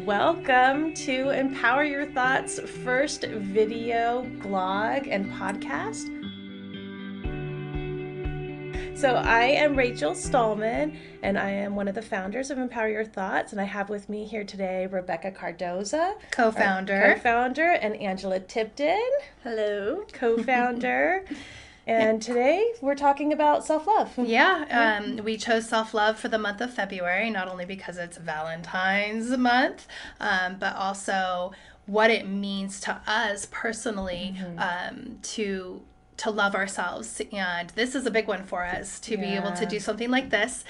Welcome to Empower Your Thoughts' first video blog and podcast. So I am Rachel Stallman, and I am one of the founders of Empower Your Thoughts, and I have with me here today Rebecca Cardoza, co-founder, and Angela Tipton, hello, co-founder. And today we're talking about self-love. We chose self-love for the month of February, not only because it's Valentine's month, but also what it means to us personally to love ourselves. And this is a big one for us to be able to do something like this.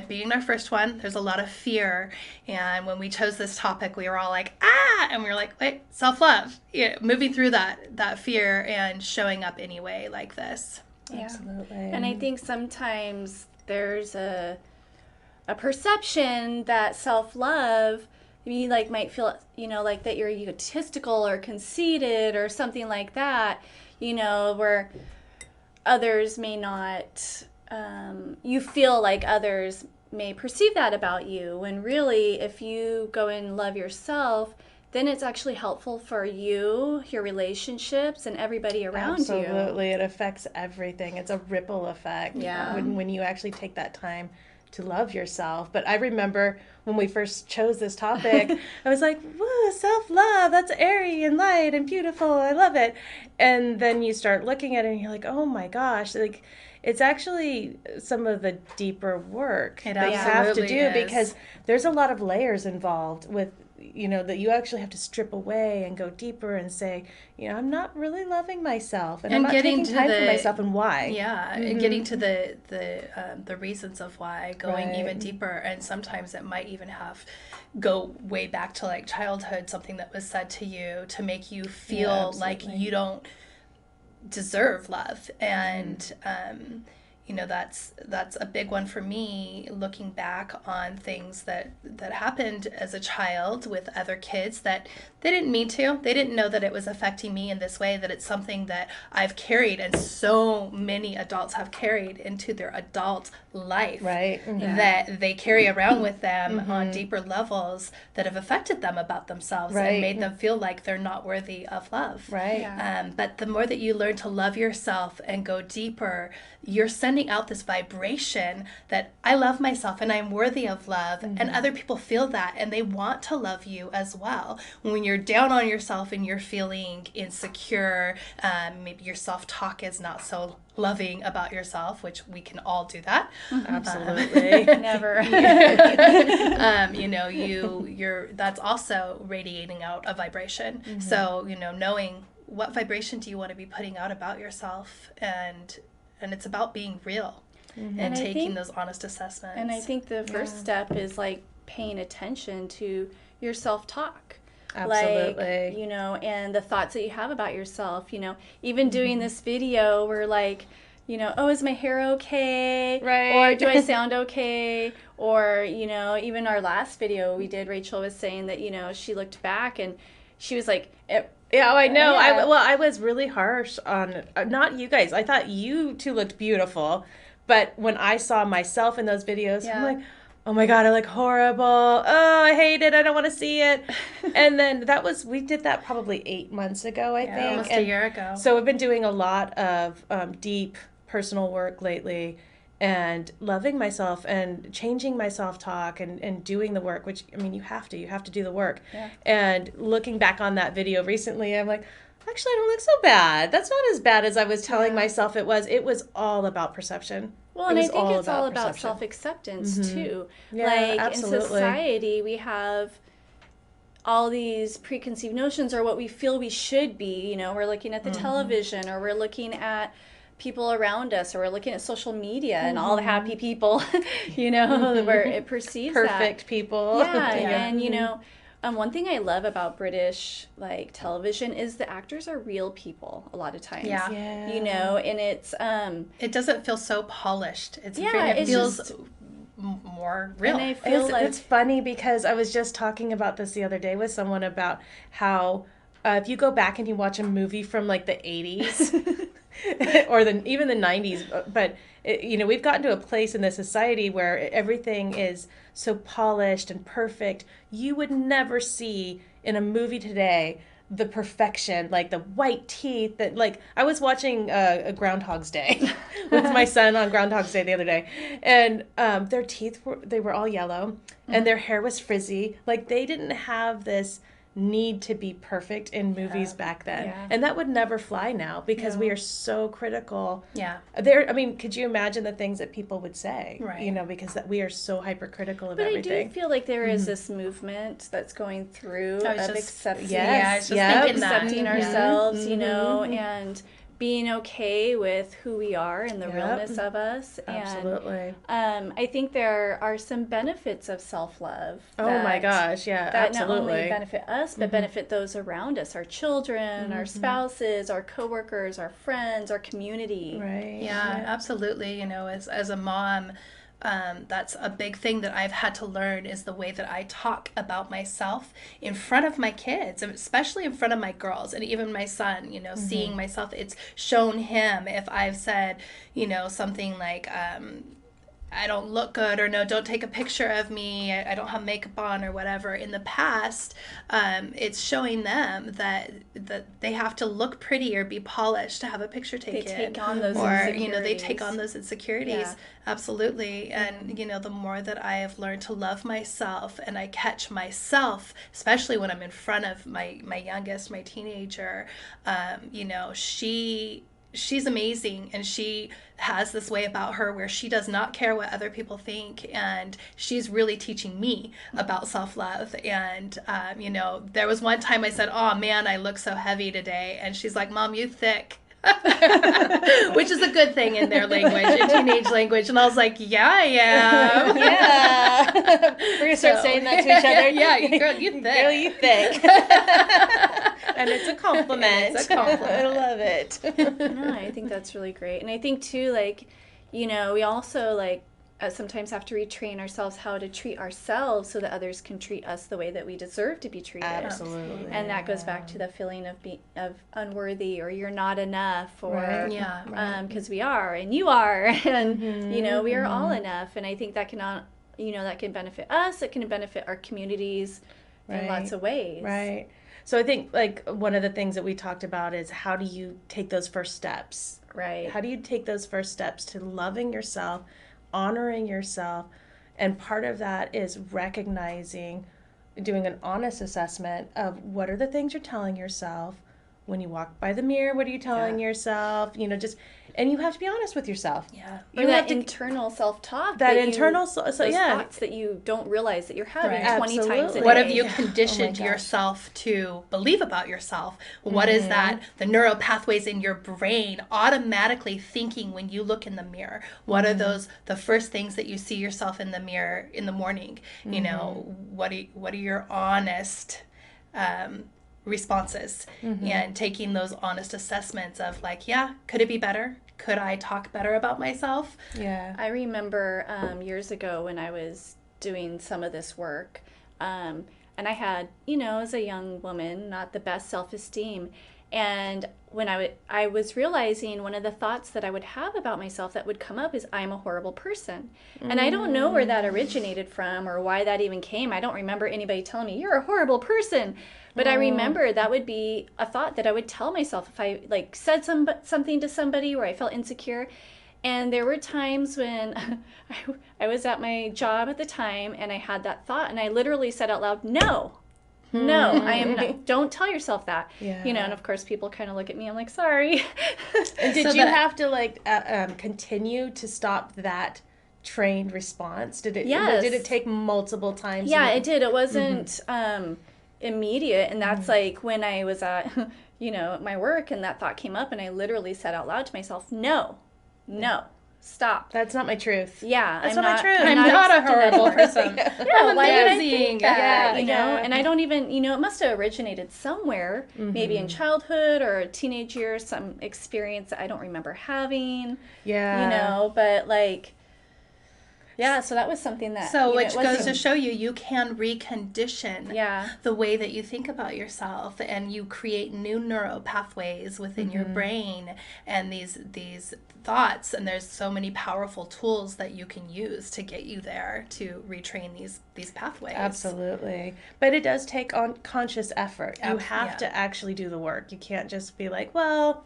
Being our first one, there's a lot of fear. And when we chose this topic, we were all like, and we were like, wait, self-love. Moving through that fear and showing up anyway like this. Absolutely. And I think sometimes there's a perception that self-love, you might feel, like that you're egotistical or conceited or something like that, where others may not, you feel like others may perceive that about you, when really if you go and love yourself, then it's actually helpful for you, your relationships, and everybody around you. Absolutely. It affects everything. It's a ripple effect when you actually take that time to love yourself. But I remember when we first chose this topic, I was like, woo, self-love, that's airy and light and beautiful. I love it. And then you start looking at it and you're like, oh my gosh, it's actually some of the deeper work that you have to do, because there's a lot of layers involved with, that you actually have to strip away and go deeper and say, I'm not really loving myself, and I'm not taking time for myself, and why. And getting to the reasons of why, going even deeper. And sometimes it might even go way back to like childhood, something that was said to you to make you feel like you don't deserve love. And that's a big one for me, looking back on things that happened as a child with other kids that they didn't mean to. They didn't know that it was affecting me in this way, that it's something that I've carried, and so many adults have carried into their adult life, that they carry around with them on deeper levels that have affected them about themselves and made them feel like they're not worthy of love. But the more that you learn to love yourself and go deeper, you're sending out this vibration that I love myself and I'm worthy of love, and other people feel that and they want to love you as well. When you're down on yourself and you're feeling insecure, maybe your self-talk is not so loving about yourself, which we can all do that. Absolutely. Never. You're that's also radiating out a vibration. So, knowing what vibration do you want to be putting out about yourself, and it's about being real and taking those honest assessments. And I think the first step is paying attention to your self-talk. Absolutely. And the thoughts that you have about yourself, even doing this video, we're like, oh, is my hair okay? Or do I sound okay? Or, even our last video we did, Rachel was saying that, she looked back and she was like, yeah, I know. Yeah. I was really harsh on, not you guys. I thought you two looked beautiful. But when I saw myself in those videos, I'm like, oh my God, I look horrible. Oh, I hate it. I don't want to see it. And then we did that probably 8 months ago, I think. Almost a year ago. So we've been doing a lot of deep personal work lately, and loving myself and changing my self-talk and doing the work, which, you have to do the work. Yeah. And looking back on that video recently, I'm like, actually, I don't look so bad. That's not as bad as I was telling myself it was. It was all about perception. Well, and I think it's all about self-acceptance too. Yeah, absolutely. In society, we have all these preconceived notions, or what we feel we should be. We're looking at the television, or we're looking at people around us, or we're looking at social media and all the happy people, where it perceives perfect people. And one thing I love about British television is the actors are real people a lot of times. And it's it doesn't feel so polished. It feels just more real. And I feel it's funny, because I was just talking about this the other day with someone about how if you go back and you watch a movie from the 80s or even the 90s, but we've gotten to a place in this society where everything is so polished and perfect. You would never see in a movie today the perfection, like the white teeth. That, like, I was watching a Groundhog's Day with my son on Groundhog's Day the other day, and their teeth were all yellow, and their hair was frizzy. Like, they didn't have this need to be perfect in movies back then, and that would never fly now because we are so critical. I mean, could you imagine the things that people would say, because that we are so hypercritical of everything. But I do feel like there is this movement that's going through of accepting, accepting ourselves, and being okay with who we are and the realness of us. Absolutely. And I think there are some benefits of self-love. Oh my gosh, yeah, that absolutely. Not only benefit us, but benefit those around us, our children, our spouses, our coworkers, our friends, our community. Right. Yeah, absolutely. As a mom, that's a big thing that I've had to learn is the way that I talk about myself in front of my kids, especially in front of my girls and even my son, seeing myself. It's shown him if I've said, something like, I don't look good, or no, don't take a picture of me, I don't have makeup on, or whatever. In the past, it's showing them that they have to look pretty or be polished to have a picture taken. They take on those insecurities. They take on those insecurities. Absolutely. And, the more that I have learned to love myself, and I catch myself, especially when I'm in front of my youngest, my teenager, she's amazing, and she has this way about her where she does not care what other people think, and she's really teaching me about self-love. And there was one time I said, "Oh man, I look so heavy today," and she's like, "Mom, you thick." Which is a good thing in their language, in teenage language. And I was like, yeah, I am. Yeah. We're going to start saying that to each other. Yeah, girl, you thick. Girl, you thick. And it's a compliment. It's a compliment. I love it. No, I think that's really great. And I think, too, we also, sometimes have to retrain ourselves how to treat ourselves so that others can treat us the way that we deserve to be treated. Absolutely. And that goes back to the feeling of unworthy, or you're not enough, or because we are, and you are, and we are all enough. And I think that that can benefit us. It can benefit our communities in lots of ways. Right. So I think one of the things that we talked about is, how do you take those first steps? Right. How do you take those first steps to loving yourself, honoring yourself? And part of that is recognizing, doing an honest assessment of what are the things you're telling yourself when you walk by the mirror. What are you telling yourself? And you have to be honest with yourself. Yeah. Or that internal self-talk. Thoughts that you don't realize that you're having 20 times a day. What have you conditioned yourself to believe about yourself? What is that? The neural pathways in your brain automatically thinking when you look in the mirror. What are the first things that you see yourself in the mirror in the morning? What are your honest responses, and taking those honest assessments of could it be better? Could I talk better about myself? Yeah. I remember years ago when I was doing some of this work, and I had, as a young woman, not the best self-esteem. And when I was realizing, one of the thoughts that I would have about myself that would come up is, I'm a horrible person. And I don't know where that originated from or why that even came. I don't remember anybody telling me, you're a horrible person. But I remember that would be a thought that I would tell myself if I said something to somebody where I felt insecure. And there were times when I was at my job at the time, and I had that thought, and I literally said out loud, no, I am not. Don't tell yourself that. Yeah. And of course people kind of look at me. I'm like, sorry. And did you have to continue to stop that trained response? Did it take multiple times? Yeah, it did. It wasn't immediate. And that's when I was at my work, and that thought came up, and I literally said out loud to myself, no, stop. That's not my truth. Yeah, that's not my truth. I'm not a horrible person. Yeah, why did I think that? And I don't even, it must have originated somewhere, maybe in childhood or teenage years, some experience that I don't remember having. Yeah. But Yeah, so that was something that... So which goes to show you can recondition the way that you think about yourself, and you create new neural pathways within your brain and these thoughts, and there's so many powerful tools that you can use to get you there, to retrain these pathways. Absolutely. But it does take on conscious effort. You have to actually do the work. You can't just be like, well,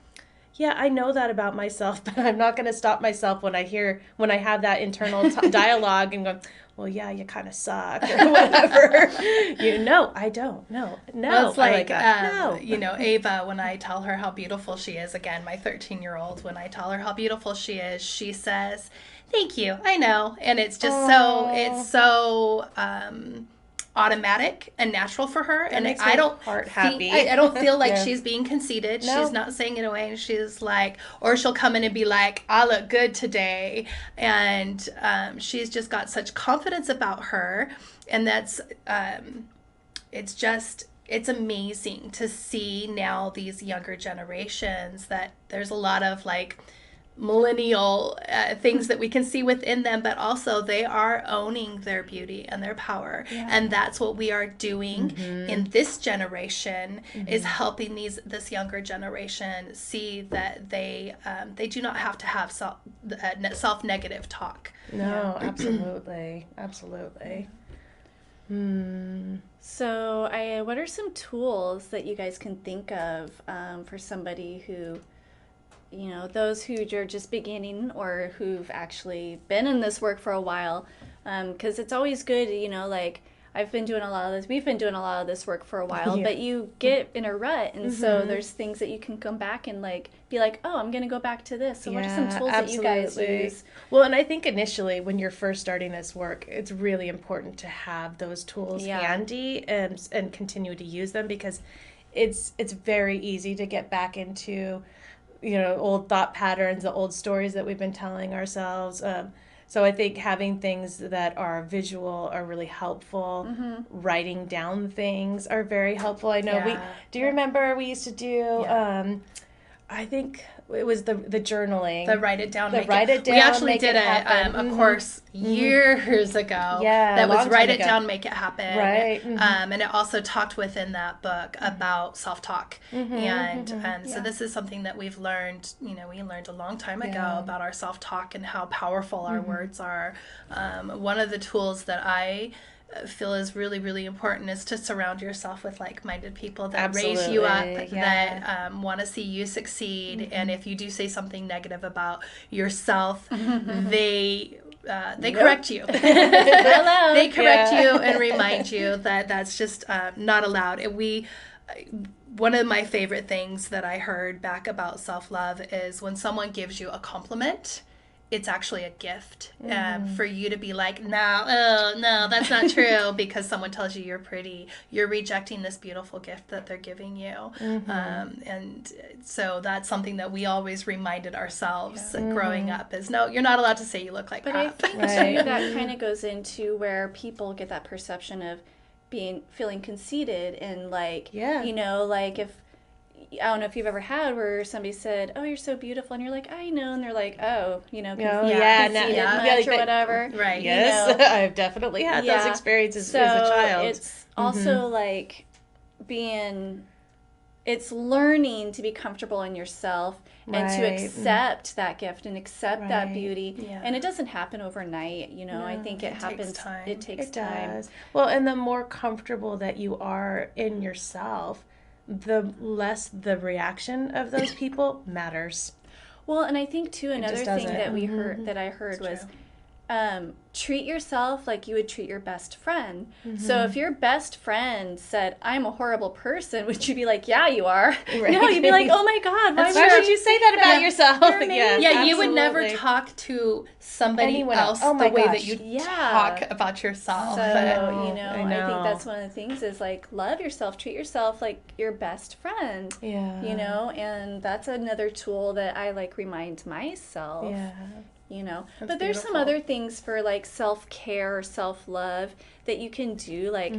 yeah, I know that about myself, but I'm not going to stop myself when I have that internal dialogue and go, well, yeah, you kind of suck or whatever. I don't. No. Well, it's like no. Ava, when I tell her how beautiful she is, again, my 13-year-old, when I tell her how beautiful she is, she says, "Thank you. I know." And it's just so automatic and natural for her, and I don't feel like she's being conceited. No. She's not saying it away, and she's like, or she'll come in and be like, "I look good today," and she's just got such confidence about her, and that's it's amazing to see now these younger generations that there's a lot of like millennial things that we can see within them, but also they are owning their beauty and their power, and that's what we are doing in this generation, is helping this younger generation see that they do not have to have self-negative talk. No, absolutely. So what are some tools that you guys can think of for somebody who, those who are just beginning or who've actually been in this work for a while? Because it's always good, like we've been doing a lot of this work for a while, but you get in a rut, and so there's things that you can come back and like be like, oh, I'm going to go back to this. So what are some tools that you guys use? Well, and I think initially when you're first starting this work, it's really important to have those tools handy and continue to use them, because it's very easy to get back into old thought patterns, the old stories that we've been telling ourselves. So I think having things that are visual are really helpful. Writing down things are very helpful. I know do you remember we used to do, I think it was the journaling. The write it down. We actually did a course years ago. That was write it down, make it happen. Right. And it also talked within that book about self-talk. So this is something that we've learned, we learned a long time ago about our self-talk and how powerful our words are. One of the tools that I feel is really, really important is to surround yourself with like-minded people that raise you up, that want to see you succeed. And if you do say something negative about yourself, they correct you. They correct you and remind you that that's just not allowed. One of my favorite things that I heard back about self-love is when someone gives you a compliment, it's actually a gift for you to be like, no, that's not true, because someone tells you you're pretty. You're rejecting this beautiful gift that they're giving you. And so that's something that we always reminded ourselves growing up is, no, you're not allowed to say you look like crap. But I think too, that kind of goes into where people get that perception of feeling conceited, and like, like if, I don't know if you've ever had where somebody said, "Oh, you're so beautiful," and you're like, "I know," and they're like, "Oh, much or whatever." Right. Yes, I've definitely had those experiences as a child. It's also like it's learning to be comfortable in yourself and to accept that gift and accept that beauty. And it doesn't happen overnight, I think it happens. It takes time. Does. Well, and the more comfortable that you are in yourself, the less the reaction of those people matters. Well, and I think too, another thing that I heard was treat yourself like you would treat your best friend. So if your best friend said, "I'm a horrible person," would you be like, "Yeah, you are"? Right. No, you'd be like, "Oh my God, why would you say that about yourself?" You would never talk to somebody else the way that you talk about yourself. So, I think that's one of the things is like, love yourself, treat yourself like your best friend. And that's another tool that I like remind myself. But there's some other things for like self-care or self-love that you can do. Like,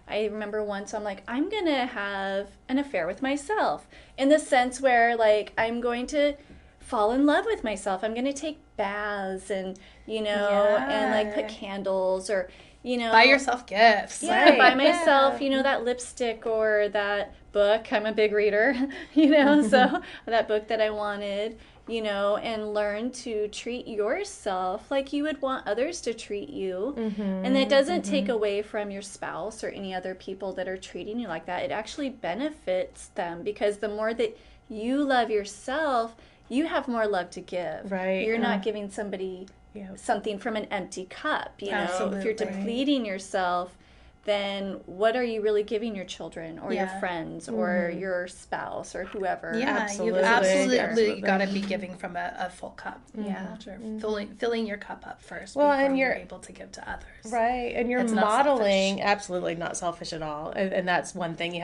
I remember once I'm like, I'm going to have an affair with myself, in the sense where like I'm going to fall in love with myself. I'm going to take baths and, and like put candles or, buy yourself gifts. Yeah, buy myself, that lipstick or that book. I'm a big reader, so that book that I wanted, and learn to treat yourself like you would want others to treat you. And that doesn't take away from your spouse or any other people that are treating you like that. It actually benefits them, because the more that you love yourself, you have more love to give. Right. You're not giving somebody something from an empty cup. If you're depleting yourself, then what are you really giving your children or your friends or your spouse or whoever? Yeah, you've absolutely got to be giving from a full cup. Yeah, filling your cup up first before you're able to give to others. Right, and you're modeling absolutely not selfish at all. And that's one thing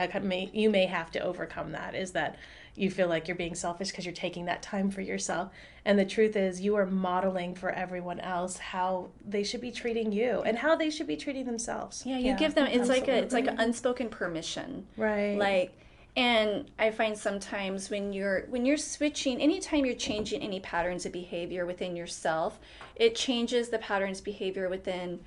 you may have to overcome. That is that you feel like you're being selfish because you're taking that time for yourself. And the truth is, you are modeling for everyone else how they should be treating you and how they should be treating themselves. Yeah, you give them, it's like an unspoken permission. Right. And I find sometimes when you're switching, anytime you're changing any patterns of behavior within yourself, it changes the patterns of behavior within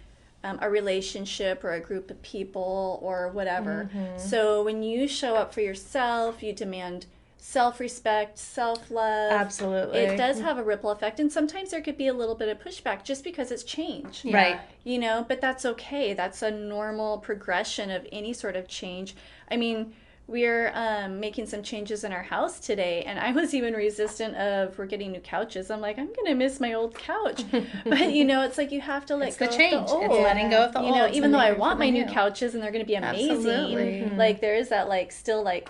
a relationship or a group of people or whatever. So when you show up for yourself, you demand self-respect, self-love. Absolutely. It does have a ripple effect, and sometimes there could be a little bit of pushback just because it's change. Right. But that's okay. That's a normal progression of any sort of change. I mean, we're making some changes in our house today, and I was even resistant of, we're getting new couches. I'm like, I'm going to miss my old couch. But, it's like you have to let go of the change. It's letting go of the old. Even though I want my new couches and they're going to be amazing, Absolutely. There is that, still, a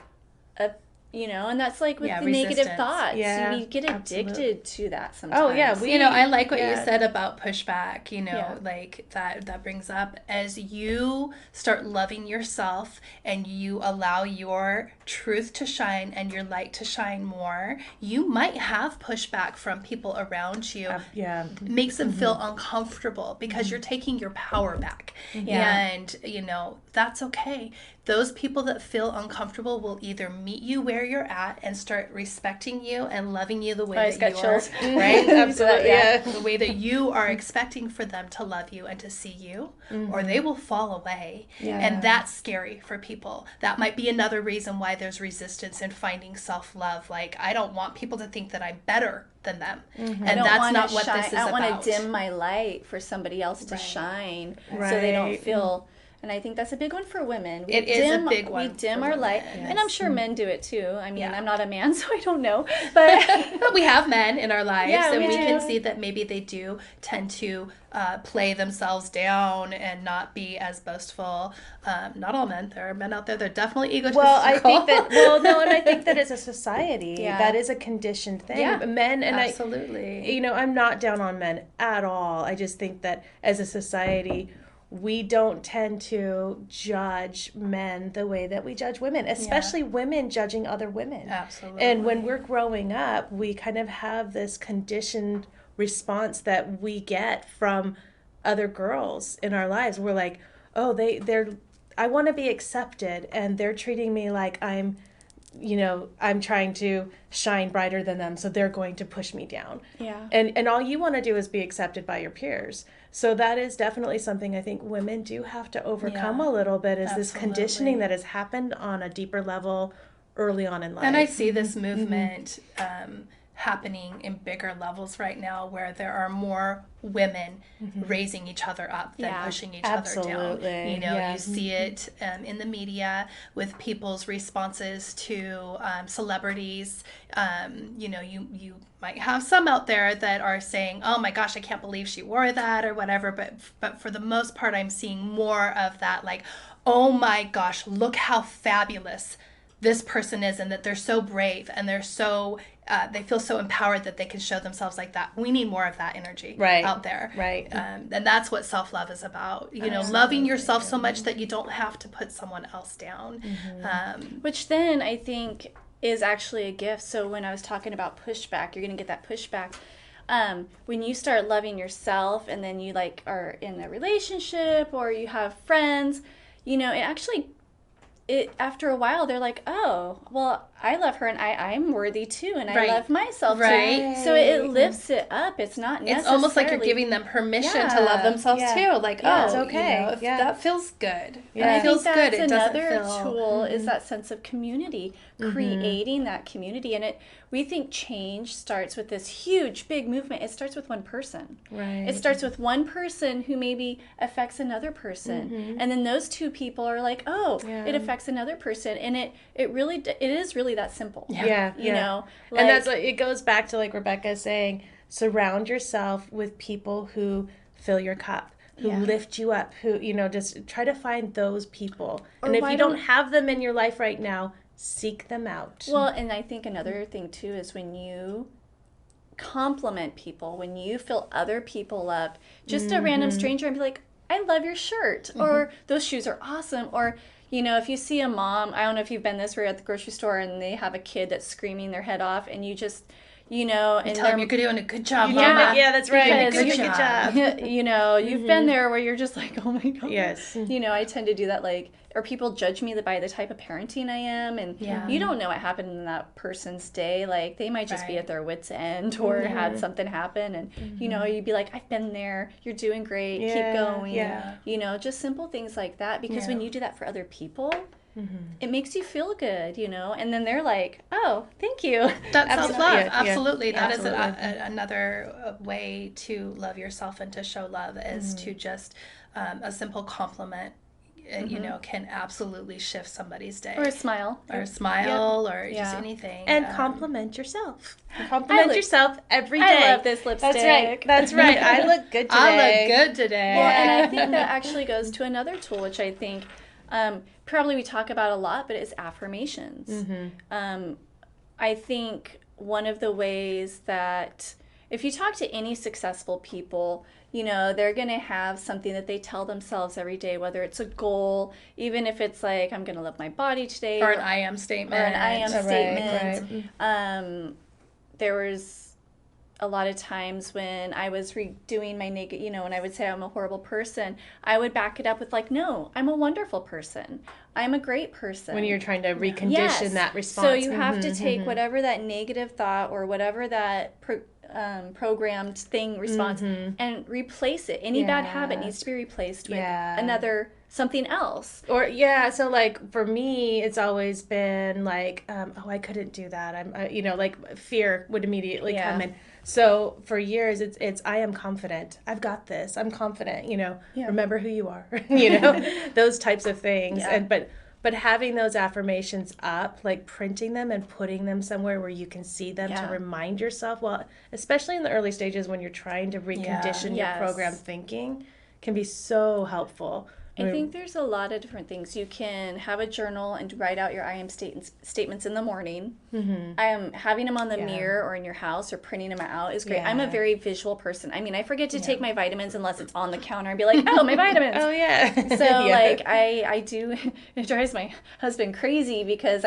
and that's like with the negative thoughts. Yeah, you get addicted to that sometimes. Oh, yeah. I like what you said about pushback, like that brings up, as you start loving yourself and you allow your truth to shine and your light to shine more, you might have pushback from people around you. It makes them feel uncomfortable because you're taking your power back. And, that's okay. Those people that feel uncomfortable will either meet you where you're at and start respecting you and loving you the way that you are, right? Absolutely, the way that you are expecting for them to love you and to see you, or they will fall away. And that's scary for people. That might be another reason why there's resistance in finding self-love. Like, I don't want people to think that I'm better than them. And that's not what this is about. I don't want to dim my light for somebody else to shine, so they don't feel... And I think that's a big one for women. It is a big one. We dim our light. Yes. And I'm sure men do it too. I mean, I'm not a man, so I don't know. But we have men in our lives, and we can see that maybe they do tend to play themselves down and not be as boastful. Not all men. There are men out there that are definitely egotistical. Well, I think that, and I think that as a society, that is a conditioned thing. Yeah, men, and absolutely. I'm not down on men at all. I just think that as a society, we don't tend to judge men the way that we judge women, especially women judging other women. Absolutely. And when we're growing up, we kind of have this conditioned response that we get from other girls in our lives. We're like, oh, I want to be accepted, and they're treating me like I'm trying to shine brighter than them, so they're going to push me down. Yeah. And all you want to do is be accepted by your peers. So that is definitely something I think women do have to overcome a little bit, is this conditioning that has happened on a deeper level early on in life. And I see this movement happening in bigger levels right now, where there are more women raising each other up than pushing each other down. You see it in the media with people's responses to celebrities. You might have some out there that are saying, oh my gosh, I can't believe she wore that or whatever, but for the most part, I'm seeing more of that, like, oh my gosh, look how fabulous this person is, and that they're so brave, and they're so they feel so empowered that they can show themselves like that. We need more of that energy out there. Right. And that's what self-love is about. Loving yourself so much that you don't have to put someone else down. Which then I think is actually a gift. So when I was talking about pushback, you're going to get that pushback. When you start loving yourself, and then you are in a relationship or you have friends, it actually after a while they're like, oh, well, I love her and I'm worthy too, and I Right. love myself Right. too. So it lifts it up. It's not necessarily. It's almost like you're giving them permission to love themselves too. Like, Yeah, it's oh, okay. if Yeah. that feels good. Yeah. And I feels think that's good. It doesn't another feel tool is that sense of community, creating that community. And we think change starts with this huge, big movement. It starts with one person. Right. It starts with one person who maybe affects another person. And then those two people are like, oh, it affects another person. And it is really that simple. Yeah. You know? And that's what it goes back to, like Rebecca is saying, surround yourself with people who fill your cup, who lift you up, who, just try to find those people. Or and if why you don't don't- have them in your life right now, seek them out. Well, and I think another thing too is when you compliment people, when you fill other people up, just a random stranger and be like, I love your shirt, or those shoes are awesome, or if you see a mom, I don't know if you've been this way at the grocery store and they have a kid that's screaming their head off, and you just and tell them you're doing a good job, yeah, Mama. yeah, that's right. Because Good job. You've been there where you're just like, oh my god. Yes. I tend to do that, or people judge me by the type of parenting I am, and you don't know what happened in that person's day. Like, they might just be at their wits' end or had something happen, and you'd be like, I've been there. You're doing great. Keep going. Yeah. Just simple things like that. Because when you do that for other people, it makes you feel good, and then they're like, oh, thank you. That's self-love. Yeah, Absolutely. yeah. That is Absolutely. another way to love yourself and to show love is to just a simple compliment, can absolutely shift somebody's day. Or a smile. Or a smile or just anything. And compliment yourself. Compliment yourself every day. I love this lipstick. That's right. That's right. I look good today. I look good today. Well, and I think that actually goes to another tool, which I think probably we talk about a lot, but it's affirmations. I think one of the ways that if you talk to any successful people, they're going to have something that they tell themselves every day, whether it's a goal, even if it's like, I'm going to love my body today. Or an I am statement. Or an I am statement. Right. There was a lot of times when I was doing my when I would say I'm a horrible person, I would back it up with like, no, I'm a wonderful person. I'm a great person. When you're trying to recondition that response. So you have to take whatever that negative thought or whatever that programmed thing response and replace it. Any bad habit needs to be replaced with something else. Or so like for me, it's always been like, oh, I couldn't do that. I'm, like fear would immediately come in. So for years, it's I am confident. I've got this. I'm confident. Remember who you are. Those types of things. Yeah. And but having those affirmations up, like printing them and putting them somewhere where you can see them to remind yourself. Well, especially in the early stages when you're trying to recondition your program thinking, can be so helpful. I think there's a lot of different things. You can have a journal and write out your I am statements in the morning. Having them on the mirror or in your house or printing them out is great. I'm a very visual person. I mean, I forget to take my vitamins unless it's on the counter and be like, oh, my vitamins. Oh, yeah. So, I do, it drives my husband crazy because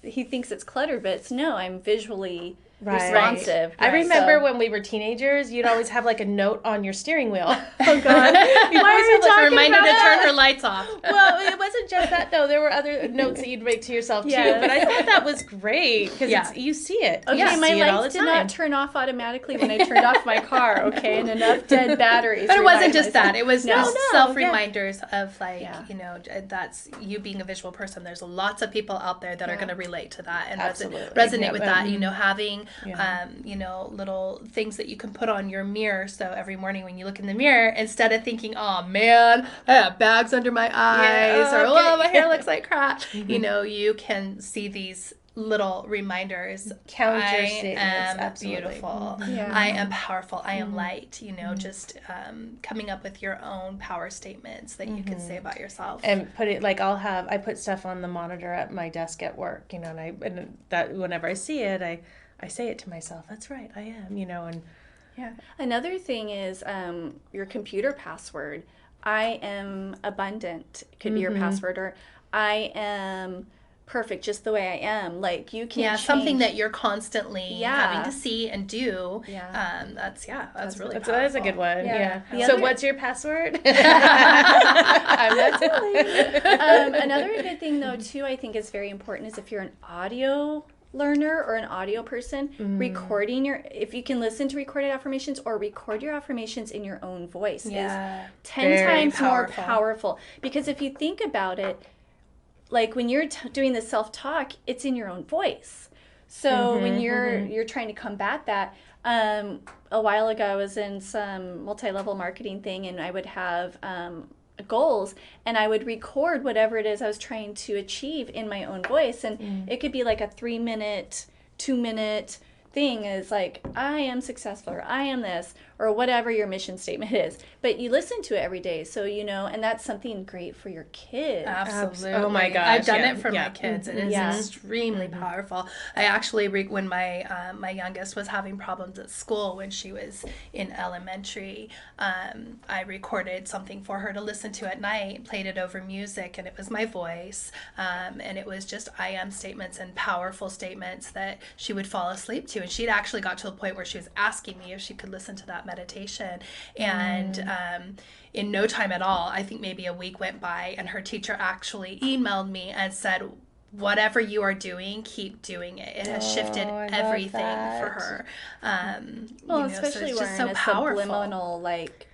he thinks it's cluttered, but I'm visually responsive. I remember when we were teenagers, you'd always have like a note on your steering wheel. Oh God! You'd always have like a reminder to turn her lights off. Well, it wasn't just that though. There were other notes that you'd make to yourself too. But I thought that was great because you see it. Okay, my lights did not turn off automatically when I turned off my car. Okay, and enough dead batteries. But it wasn't just that. It was just self reminders of that's you being a visual person. There's lots of people out there that are going to relate to that and resonate with that. Having little things that you can put on your mirror. So every morning when you look in the mirror, instead of thinking, oh man, I have bags under my eyes, or my hair looks like crap, you can see these little reminders. Counter statements. I am beautiful. I am powerful. I am light. Just coming up with your own power statements that you can say about yourself. And put it like I put stuff on the monitor at my desk at work, and that whenever I see it, I say it to myself. That's right, I am, and Another thing is your computer password. I am abundant could be your password, or I am perfect just the way I am. Like, you can change. Something that you're constantly having to see and do. That's really powerful. That is a good one. So what's your password? I'm not telling. Another good thing, though, too, I think is very important is if you're an audio learner or an audio person, recording if you can listen to recorded affirmations or record your affirmations in your own voice is 10 times more powerful. Because if you think about it, like when you're doing the self-talk, it's in your own voice. So when you're trying to combat that, a while ago I was in some multi-level marketing thing, and I would have goals, and I would record whatever it is I was trying to achieve in my own voice, and it could be like a 3-minute, 2-minute thing is like, I am successful, or I am this, or whatever your mission statement is. But you listen to it every day, so you know, and that's something great for your kids. Absolutely. Oh my gosh. I've done it for my kids. It is extremely powerful. I actually, when my youngest was having problems at school when she was in elementary, I recorded something for her to listen to at night, played it over music, and it was my voice. And it was just I am statements and powerful statements that she would fall asleep to. And she'd actually got to the point where she was asking me if she could listen to that meditation. And in no time at all, I think maybe a week went by, and her teacher actually emailed me and said, whatever you are doing, keep doing it. It has shifted everything for her. Especially so it's just we're in so a powerful. Subliminal, like,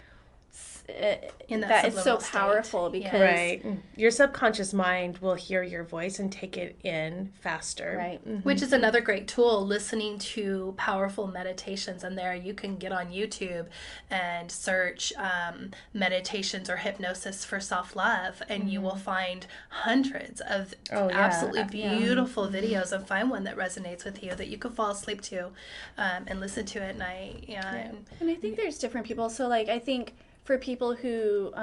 in that it's so powerful state. because your subconscious mind will hear your voice and take it in faster, which is another great tool, listening to powerful meditations. And there you can get on YouTube and search meditations or hypnosis for self-love, and you will find hundreds of absolutely beautiful videos, and find one that resonates with you that you can fall asleep to and listen to at night. And I think there's different people, so like I think for people who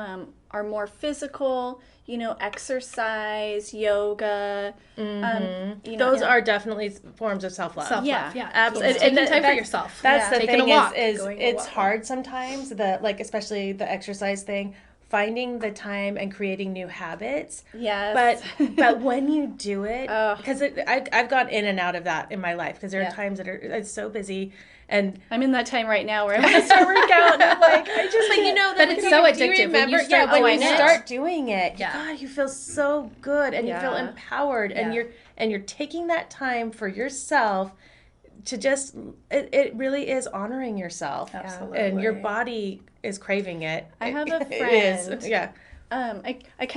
are more physical, exercise, yoga, those are definitely forms of self-love. Absolutely. Taking time for yourself. That's the thing is it's hard sometimes, especially the exercise thing, finding the time and creating new habits. Yes. But when you do it, because I've gone in and out of that in my life, because there are times that it's so busy. And I'm in that time right now where I want to start working out, and I'm like, I just but it's so addictive. When you start when you start doing it, God, you feel so good, and you feel empowered, and you're taking that time for yourself to just it really is honoring yourself. Absolutely. And your body is craving it. I have a friend. It is. Yeah.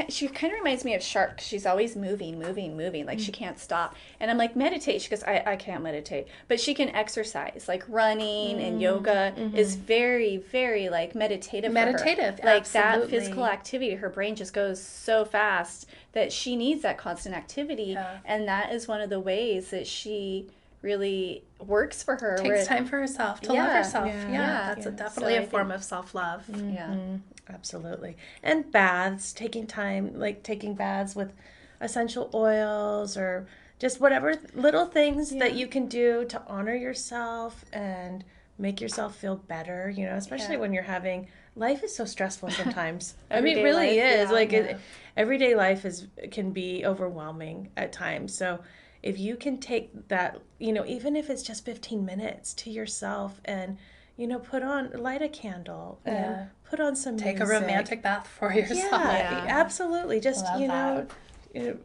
She kind of reminds me of Shark. She's always moving, like she can't stop. And I'm like, meditate. She goes, I can't meditate. But she can exercise, like running and yoga is very, very like meditative for her. Like that physical activity, her brain just goes so fast that she needs that constant activity. And that is one of the ways that she really works for her. Takes time for herself to love herself. That's definitely a form of self-love. Absolutely. And baths, taking baths with essential oils, or just whatever little things that you can do to honor yourself and make yourself feel better, especially when you're having, life is so stressful sometimes. I mean, it really is. Everyday life can be overwhelming at times. So if you can take that, even if it's just 15 minutes to yourself, and light a candle and put on some music. Take a romantic bath for yourself. Absolutely. Just,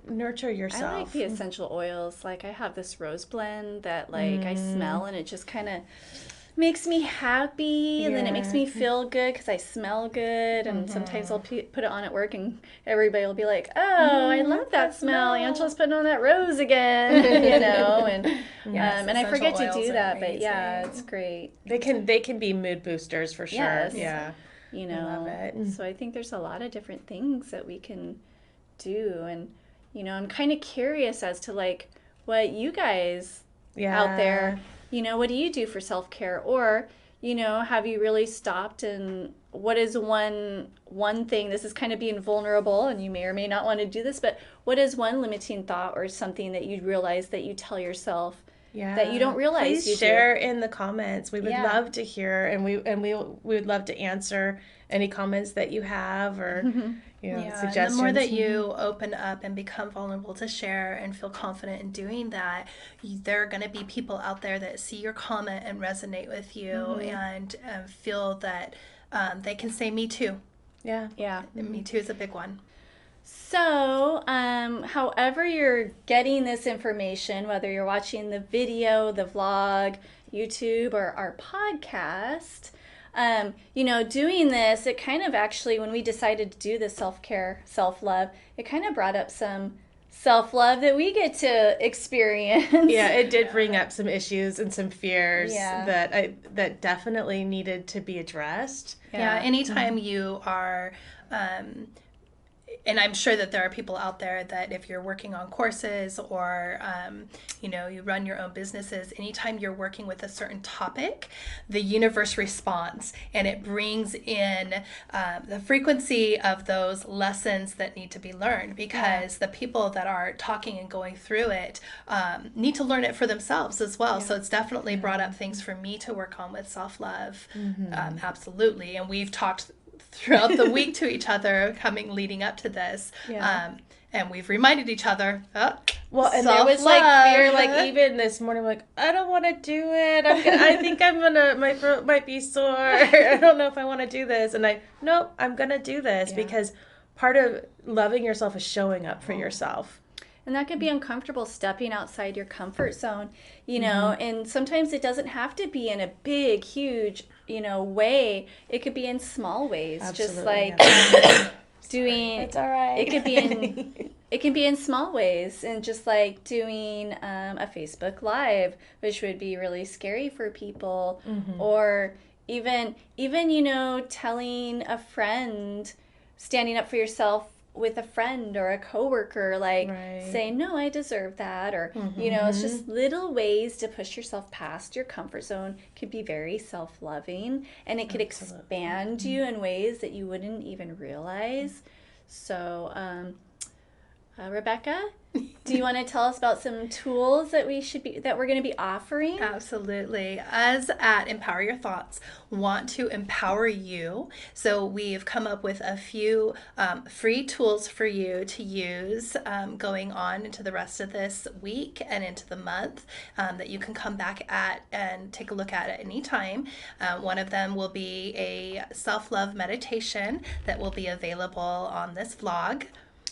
nurture yourself. I like the essential oils. Like, I have this rose blend that, like, I smell, and it just kind of makes me happy, and then it makes me feel good because I smell good, and sometimes I'll put it on at work, and everybody will be like, oh, I love that smell. Angela's putting on that rose again, and I forget to do that, but it's great. They can be mood boosters for sure. Yes. Yeah. I love it. So I think there's a lot of different things that we can do, and I'm kind of curious as to like what you guys out there, what do you do for self-care, or have you really stopped, and what is one thing, this is kind of being vulnerable, and you may or may not want to do this, but what is one limiting thought or something that you realize that you tell yourself that you don't realize? Please share in the comments. We would love to hear, and we would love to answer any comments that you have, or suggestions. And the more that you open up and become vulnerable to share and feel confident in doing that, there are going to be people out there that see your comment and resonate with you and feel that they can say me too. Yeah. Me too is a big one. So, however you're getting this information, whether you're watching the video, the vlog, YouTube, or our podcast, doing this, it kind of actually, when we decided to do this self-care, self-love, it kind of brought up some self-love that we get to experience. Yeah, it did bring up some issues and some fears that definitely needed to be addressed. Yeah, anytime you are... and I'm sure that there are people out there that if you're working on courses or, you run your own businesses, anytime you're working with a certain topic, the universe responds and it brings in the frequency of those lessons that need to be learned because the people that are talking and going through it need to learn it for themselves as well. So it's definitely brought up things for me to work on with self-love. Absolutely. And we've talked throughout the week to each other leading up to this. And we've reminded each other, well, and there was fear, even this morning, I don't want to do it. I think my throat might be sore. I don't know if I want to do this. And I'm going to do this because part of loving yourself is showing up for yourself. And that could be uncomfortable, stepping outside your comfort zone, and sometimes it doesn't have to be in a big, huge, way. It could be in small ways. Absolutely, just like doing, it's all right. It can be in small ways, and just like doing a Facebook Live, which would be really scary for people, or even telling a friend, standing up for yourself with a friend or a coworker, saying, no, I deserve that, or it's just little ways to push yourself past your comfort zone. Could be very self-loving, and it could expand you in ways that you wouldn't even realize. So Rebecca, do you want to tell us about some tools that we're going to be offering? Absolutely. Us at Empower Your Thoughts want to empower you. So we've come up with a few free tools for you to use going on into the rest of this week and into the month that you can come back at and take a look at any time. One of them will be a self-love meditation that will be available on this vlog.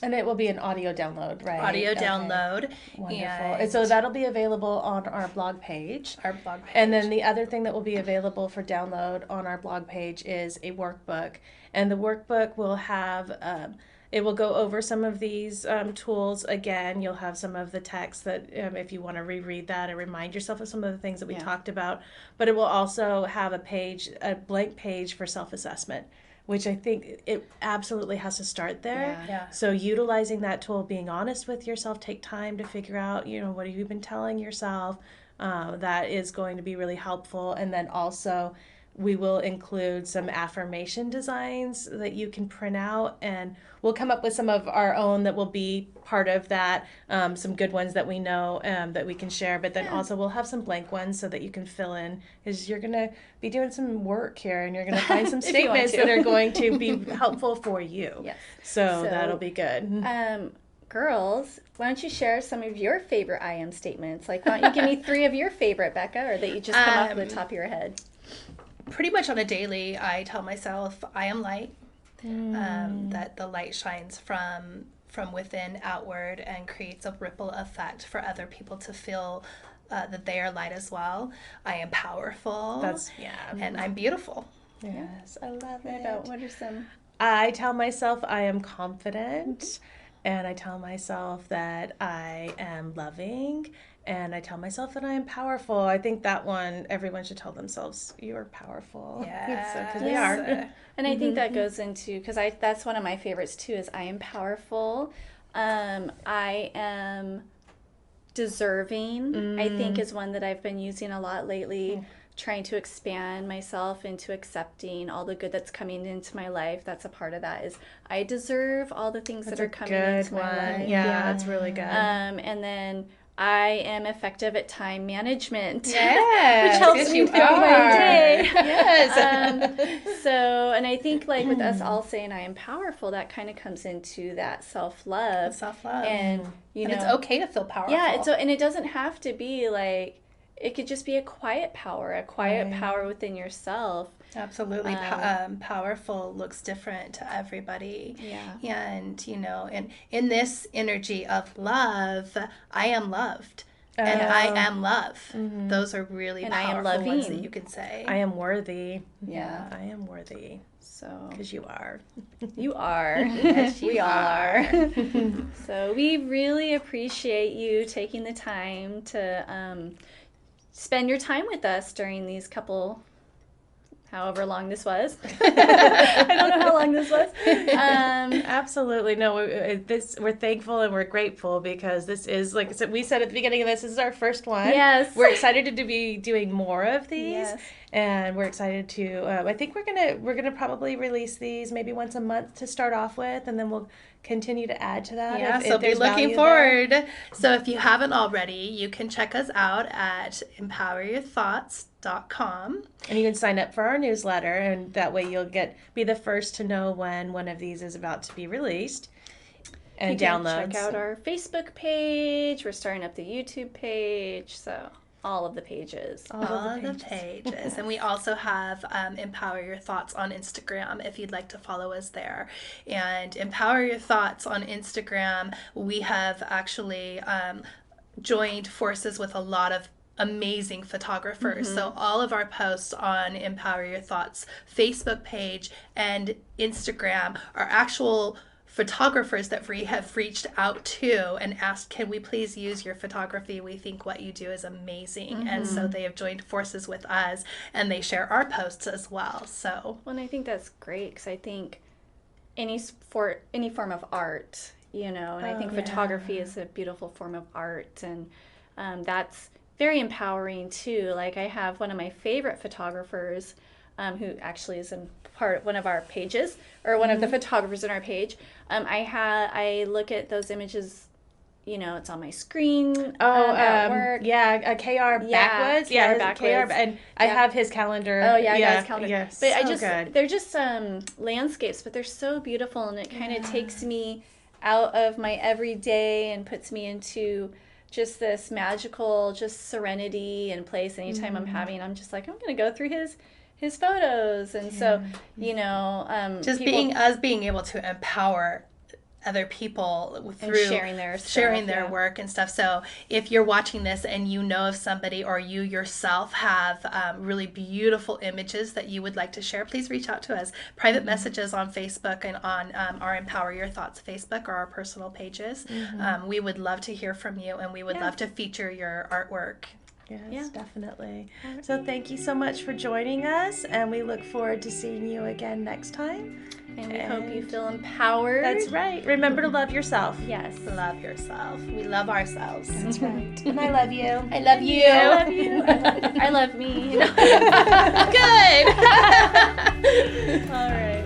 And it will be an audio download, right? Audio download. Wonderful. And so that'll be available on our blog page. And then the other thing that will be available for download on our blog page is a workbook. And the workbook will have, it will go over some of these tools. Again, you'll have some of the text that if you want to reread that and remind yourself of some of the things that we talked about. But it will also have a blank page for self-assessment, which I think it absolutely has to start there. Yeah. So utilizing that tool, being honest with yourself, take time to figure out, what have you been telling yourself, that is going to be really helpful. And then also we will include some affirmation designs that you can print out, and we'll come up with some of our own that will be part of that, some good ones that we know that we can share, but then also we'll have some blank ones so that you can fill in, because you're going to be doing some work here and you're going to find some statements that are going to be helpful for you. Yes. So that'll be good. Girls, why don't you share some of your favorite I am statements? Why don't you give me 3 of your favorite, Becca, or that you just come off the top of your head? Pretty much on a daily, I tell myself I am light, that the light shines from within outward and creates a ripple effect for other people to feel that they are light as well. I am powerful. And I'm beautiful. Yes, I love it. What are some? I tell myself I am confident, and I tell myself that I am loving, and I tell myself that I am powerful. I think that one, everyone should tell themselves, you're powerful. Yeah. Because we are. And I think that goes into, because that's one of my favorites too, is I am powerful. I am deserving, I think, is one that I've been using a lot lately, trying to expand myself into accepting all the good that's coming into my life. That's a part of that, is I deserve all the things that are coming into my life. Yeah, that's really good. And then I am effective at time management. Yes, which helps me throughout my day. Yes. And I think like with us all saying I am powerful, that kind of comes into that self-love. Self-love. And, you know. It's okay to feel powerful. Yeah, and it doesn't have to be like, it could just be a quiet power power within yourself. Absolutely. Powerful looks different to everybody. Yeah. And, you know, and in this energy of love, I am loved. And I am love. Mm-hmm. Those are really powerful ones that you can say. I am worthy. Yeah. I am worthy. So. Because you are. You are. Yes, we all are. So we really appreciate you taking the time to spend your time with us during these however long this was. I don't know how long this was. Absolutely. No, we're thankful and we're grateful because this is, like we said at the beginning of this is our first one. Yes. We're excited to be doing more of these. Yes. And we're excited to, I think we're gonna probably release these maybe once a month to start off with, and then we'll continue to add to that. Yeah, so be looking forward. There. So if you haven't already, you can check us out at empoweryourthoughts.com. And you can sign up for our newsletter, and that way you'll be the first to know when one of these is about to be released. And you downloads. Can check out our Facebook page. We're starting up the YouTube page, so all of the pages. All of the pages. And we also have Empower Your Thoughts on Instagram if you'd like to follow us there. And Empower Your Thoughts on Instagram, we have actually joined forces with a lot of amazing photographers. Mm-hmm. So all of our posts on Empower Your Thoughts Facebook page and Instagram are actual photographers that we have reached out to and asked, can we please use your photography? We think what you do is amazing. Mm-hmm. And so they have joined forces with us and they share our posts as well. So, and I think that's great because I think any form of art, you know, and I think photography is a beautiful form of art, and that's very empowering too. Like I have one of my favorite photographers who actually is in one of our pages, or one of the photographers in our page. I look at those images, you know, it's on my screen at work. Yeah, a KR backwards. KR backwards. And I have his calendar. Oh, yeah, I got his calendar. Yes, but they're just landscapes, but they're so beautiful, and it kind of takes me out of my everyday and puts me into just this magical, just serenity and place. Anytime I'm just like, I'm going to go through his photos. And so, you know, just being able to empower other people through sharing their work and stuff. So if you're watching this and you know of somebody, or you yourself have really beautiful images that you would like to share, please reach out to us. Private messages on Facebook and on our Empower Your Thoughts Facebook or our personal pages. We would love to hear from you, and we would love to feature your artwork. Yes, definitely. So thank you so much for joining us, and we look forward to seeing you again next time. And we hope you feel empowered. That's right. Remember to love yourself. Yes. Love yourself. We love ourselves. That's right. And I love you. I love you. I love you. I love me. Good. All right.